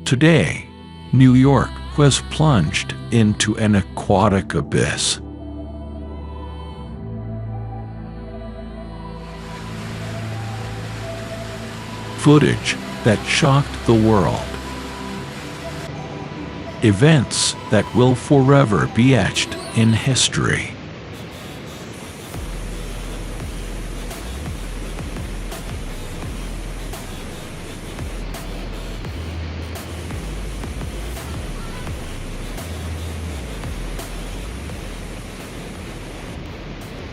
Today, New York was plunged into an aquatic abyss. Footage that shocked the world. Events that will forever be etched in history.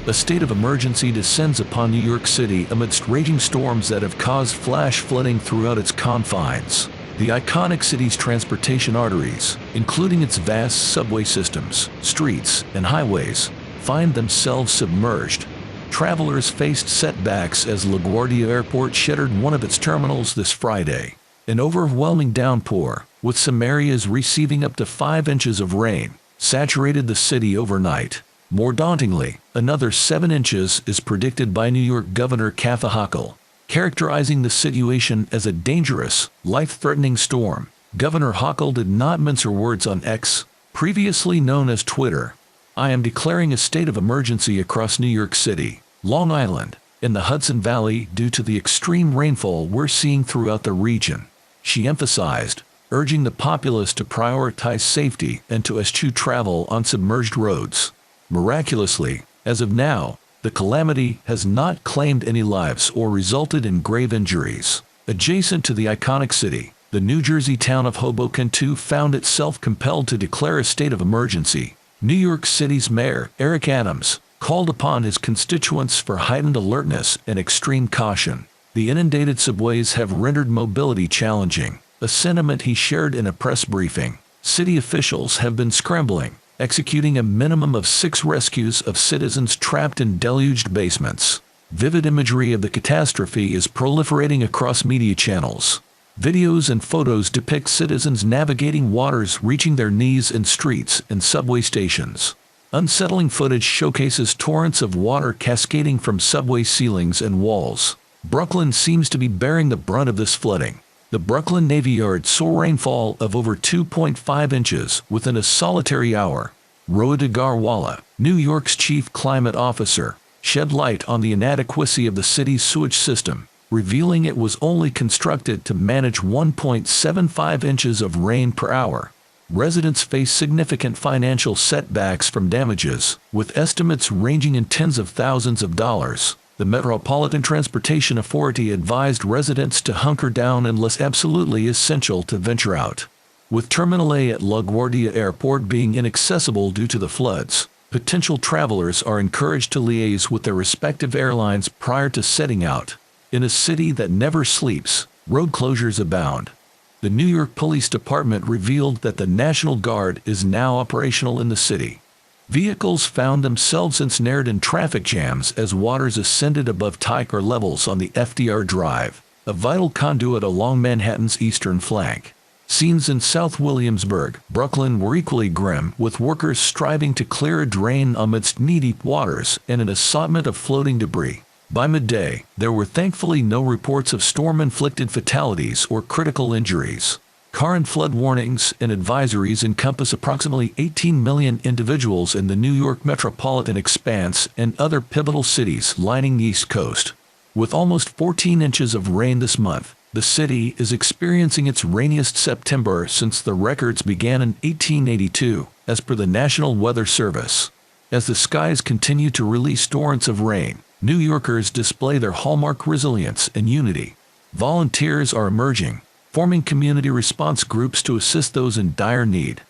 A state of emergency descends upon New York City amidst raging storms that have caused flash flooding throughout its confines. The iconic city's transportation arteries, including its vast subway systems, streets, and highways, find themselves submerged. Travelers faced setbacks as LaGuardia Airport shuttered one of its terminals this Friday. An overwhelming downpour, with some areas receiving up to 5 inches of rain, saturated the city overnight. More dauntingly, another 7 inches is predicted by New York Governor Kathy Hochul. Characterizing the situation as a dangerous, life-threatening storm, Governor Hochul did not mince her words on X, previously known as Twitter. "I am declaring a state of emergency across New York City, Long Island, and the Hudson Valley due to the extreme rainfall we're seeing throughout the region," she emphasized, urging the populace to prioritize safety and to eschew travel on submerged roads. Miraculously, as of now, the calamity has not claimed any lives or resulted in grave injuries. Adjacent to the iconic city, the New Jersey town of Hoboken too found itself compelled to declare a state of emergency. New York City's Mayor, Eric Adams, called upon his constituents for heightened alertness and extreme caution. The inundated subways have rendered mobility challenging, a sentiment he shared in a press briefing. City officials have been scrambling, executing a minimum of 6 rescues of citizens trapped in deluged basements. Vivid imagery of the catastrophe is proliferating across media channels. Videos and photos depict citizens navigating waters reaching their knees in streets and subway stations. Unsettling footage showcases torrents of water cascading from subway ceilings and walls. Brooklyn seems to be bearing the brunt of this flooding. The Brooklyn Navy Yard saw rainfall of over 2.5 inches within a solitary hour. Rohit Agarwala, New York's chief climate officer, shed light on the inadequacy of the city's sewage system, revealing it was only constructed to manage 1.75 inches of rain per hour. Residents face significant financial setbacks from damages, with estimates ranging in tens of thousands of dollars. The Metropolitan Transportation Authority advised residents to hunker down unless absolutely essential to venture out. With Terminal A at LaGuardia Airport being inaccessible due to the floods, potential travelers are encouraged to liaise with their respective airlines prior to setting out. In a city that never sleeps, road closures abound. The New York Police Department revealed that the National Guard is now operational in the city. Vehicles found themselves ensnared in traffic jams as waters ascended above Tiger levels on the FDR Drive, a vital conduit along Manhattan's eastern flank. Scenes in South Williamsburg, Brooklyn were equally grim, with workers striving to clear a drain amidst knee-deep waters and an assortment of floating debris. By midday, there were thankfully no reports of storm-inflicted fatalities or critical injuries. Current flood warnings and advisories encompass approximately 18 million individuals in the New York metropolitan expanse and other pivotal cities lining the East Coast. With almost 14 inches of rain this month, the city is experiencing its rainiest September since the records began in 1882, as per the National Weather Service. As the skies continue to release torrents of rain, New Yorkers display their hallmark resilience and unity. Volunteers are emerging, forming community response groups to assist those in dire need.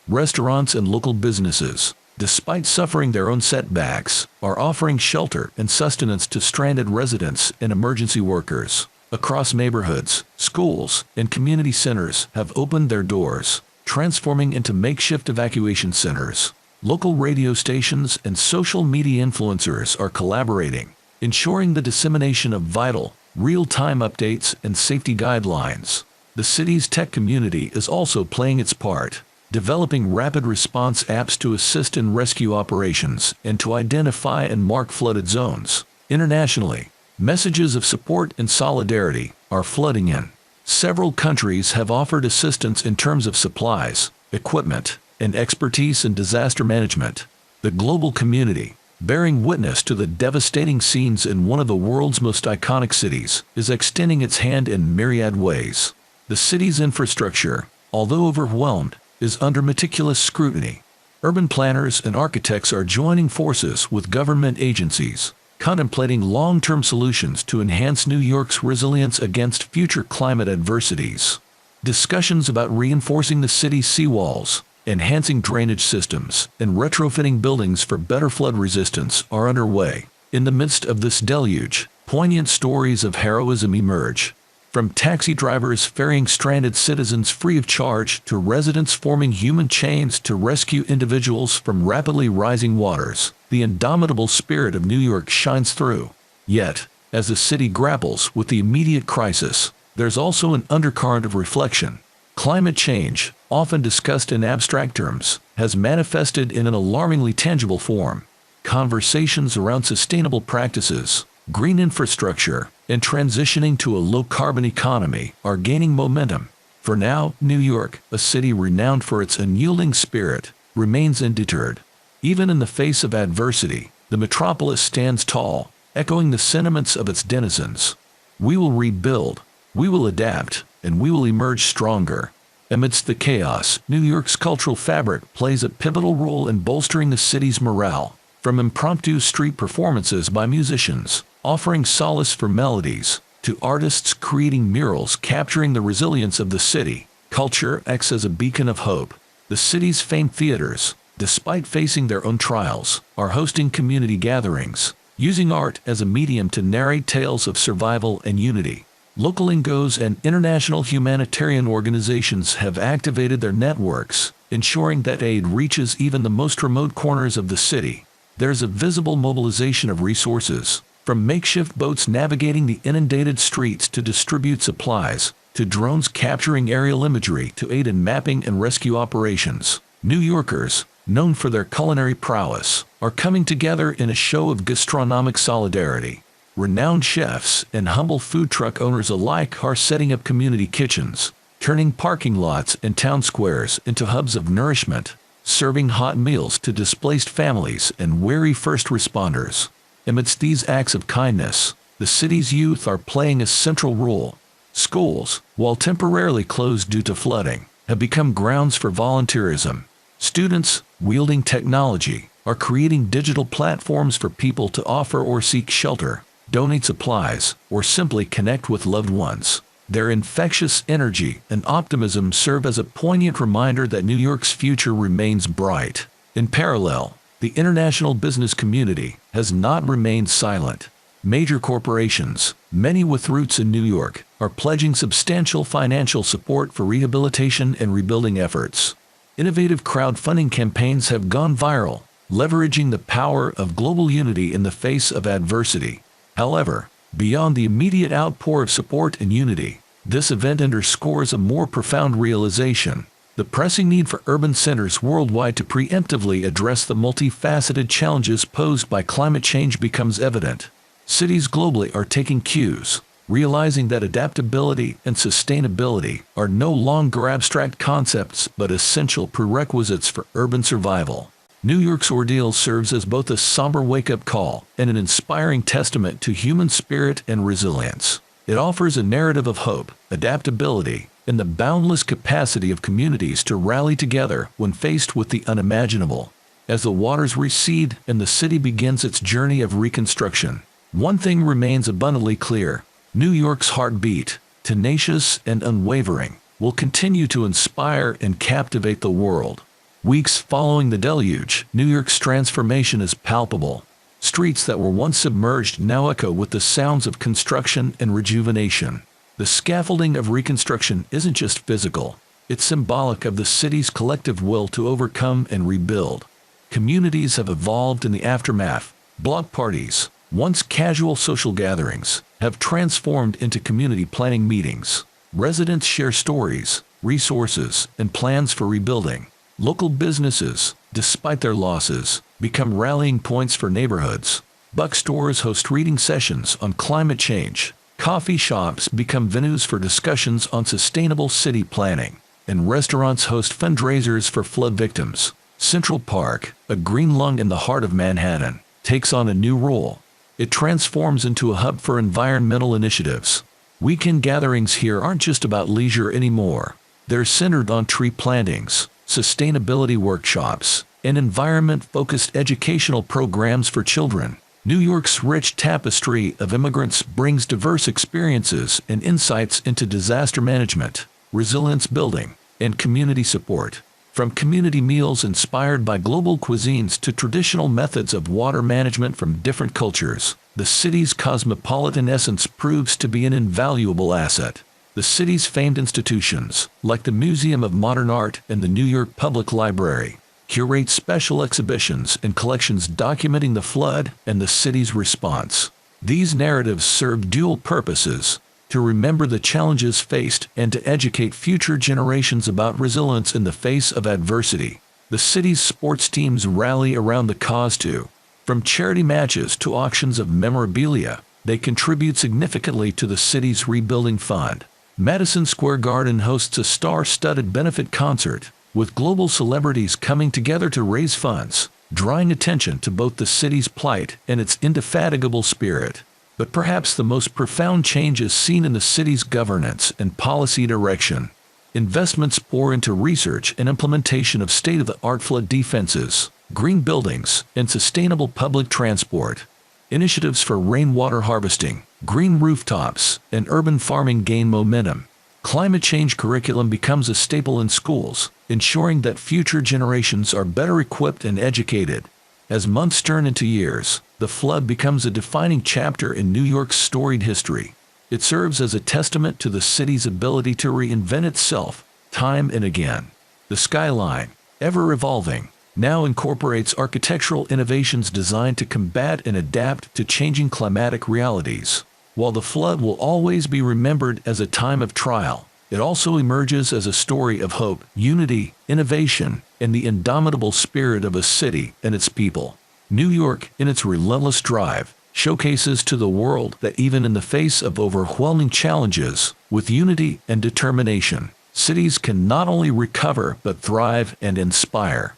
Restaurants and local businesses, despite suffering their own setbacks, are offering shelter and sustenance to stranded residents and emergency workers. Across neighborhoods, schools, and community centers have opened their doors, transforming into makeshift evacuation centers. Local radio stations and social media influencers are collaborating, ensuring the dissemination of vital, real-time updates and safety guidelines. The city's tech community is also playing its part, developing rapid response apps to assist in rescue operations and to identify and mark flooded zones. Internationally, messages of support and solidarity are flooding in. Several countries have offered assistance in terms of supplies, equipment, and expertise in disaster management. The global community, bearing witness to the devastating scenes in one of the world's most iconic cities, is extending its hand in myriad ways. The city's infrastructure, although overwhelmed, is under meticulous scrutiny. Urban planners and architects are joining forces with government agencies, contemplating long-term solutions to enhance New York's resilience against future climate adversities. Discussions about reinforcing the city's seawalls, enhancing drainage systems, and retrofitting buildings for better flood resistance are underway. In the midst of this deluge, poignant stories of heroism emerge. From taxi drivers ferrying stranded citizens free of charge to residents forming human chains to rescue individuals from rapidly rising waters, the indomitable spirit of New York shines through. Yet, as the city grapples with the immediate crisis, there's also an undercurrent of reflection. Climate change, often discussed in abstract terms, has manifested in an alarmingly tangible form. Conversations around sustainable practices, green infrastructure, and transitioning to a low-carbon economy are gaining momentum. For now, New York, a city renowned for its unyielding spirit, remains undeterred. Even in the face of adversity, the metropolis stands tall, echoing the sentiments of its denizens. We will rebuild, we will adapt, and we will emerge stronger. Amidst the chaos, New York's cultural fabric plays a pivotal role in bolstering the city's morale. From impromptu street performances by musicians, offering solace for melodies, to artists creating murals capturing the resilience of the city, culture acts as a beacon of hope. The city's famed theaters, despite facing their own trials, are hosting community gatherings, using art as a medium to narrate tales of survival and unity. Local NGOs and international humanitarian organizations have activated their networks, ensuring that aid reaches even the most remote corners of the city. There's a visible mobilization of resources, from makeshift boats navigating the inundated streets to distribute supplies, to drones capturing aerial imagery to aid in mapping and rescue operations. New Yorkers, known for their culinary prowess, are coming together in a show of gastronomic solidarity. Renowned chefs and humble food truck owners alike are setting up community kitchens, turning parking lots and town squares into hubs of nourishment, serving hot meals to displaced families and weary first responders. Amidst these acts of kindness, the city's youth are playing a central role. Schools, while temporarily closed due to flooding, have become grounds for volunteerism. Students, wielding technology, are creating digital platforms for people to offer or seek shelter, donate supplies, or simply connect with loved ones. Their infectious energy and optimism serve as a poignant reminder that New York's future remains bright. In parallel, the international business community has not remained silent. Major corporations, many with roots in New York, are pledging substantial financial support for rehabilitation and rebuilding efforts. Innovative crowdfunding campaigns have gone viral, leveraging the power of global unity in the face of adversity. However, beyond the immediate outpour of support and unity, this event underscores a more profound realization: the pressing need for urban centers worldwide to preemptively address the multifaceted challenges posed by climate change becomes evident. Cities globally are taking cues, realizing that adaptability and sustainability are no longer abstract concepts but essential prerequisites for urban survival. New York's ordeal serves as both a somber wake-up call and an inspiring testament to human spirit and resilience. It offers a narrative of hope, adaptability, and the boundless capacity of communities to rally together when faced with the unimaginable. As the waters recede and the city begins its journey of reconstruction, one thing remains abundantly clear: New York's heartbeat, tenacious and unwavering, will continue to inspire and captivate the world. Weeks following the deluge, New York's transformation is palpable. Streets that were once submerged now echo with the sounds of construction and rejuvenation. The scaffolding of reconstruction isn't just physical, it's symbolic of the city's collective will to overcome and rebuild. Communities have evolved in the aftermath. Block parties, once casual social gatherings, have transformed into community planning meetings. Residents share stories, resources, and plans for rebuilding. Local businesses, despite their losses, become rallying points for neighborhoods. Bookstores host reading sessions on climate change, Coffee shops become venues for discussions on sustainable city planning, and restaurants host fundraisers for flood victims. Central Park, a green lung in the heart of Manhattan, takes on a new role. It transforms into a hub for environmental initiatives. Weekend gatherings here aren't just about leisure anymore. They're centered on tree plantings, sustainability workshops, and environment-focused educational programs for children. New York's rich tapestry of immigrants brings diverse experiences and insights into disaster management, resilience building, and community support. From community meals inspired by global cuisines to traditional methods of water management from different cultures, the city's cosmopolitan essence proves to be an invaluable asset. The city's famed institutions, like the Museum of Modern Art and the New York Public Library, curate special exhibitions and collections documenting the flood and the city's response. These narratives serve dual purposes: to remember the challenges faced and to educate future generations about resilience in the face of adversity. The city's sports teams rally around the cause too. From charity matches to auctions of memorabilia, they contribute significantly to the city's rebuilding fund. Madison Square Garden hosts a star-studded benefit concert, with global celebrities coming together to raise funds, drawing attention to both the city's plight and its indefatigable spirit. But perhaps the most profound change is seen in the city's governance and policy direction. Investments pour into research and implementation of state-of-the-art flood defenses, green buildings, and sustainable public transport. Initiatives for rainwater harvesting, green rooftops, and urban farming gain momentum. Climate change curriculum becomes a staple in schools, ensuring that future generations are better equipped and educated. As months turn into years, the flood becomes a defining chapter in New York's storied history. It serves as a testament to the city's ability to reinvent itself, time and again. The skyline, ever evolving, now incorporates architectural innovations designed to combat and adapt to changing climatic realities. While the flood will always be remembered as a time of trial, it also emerges as a story of hope, unity, innovation, and the indomitable spirit of a city and its people. New York, in its relentless drive, showcases to the world that even in the face of overwhelming challenges, with unity and determination, cities can not only recover but thrive and inspire.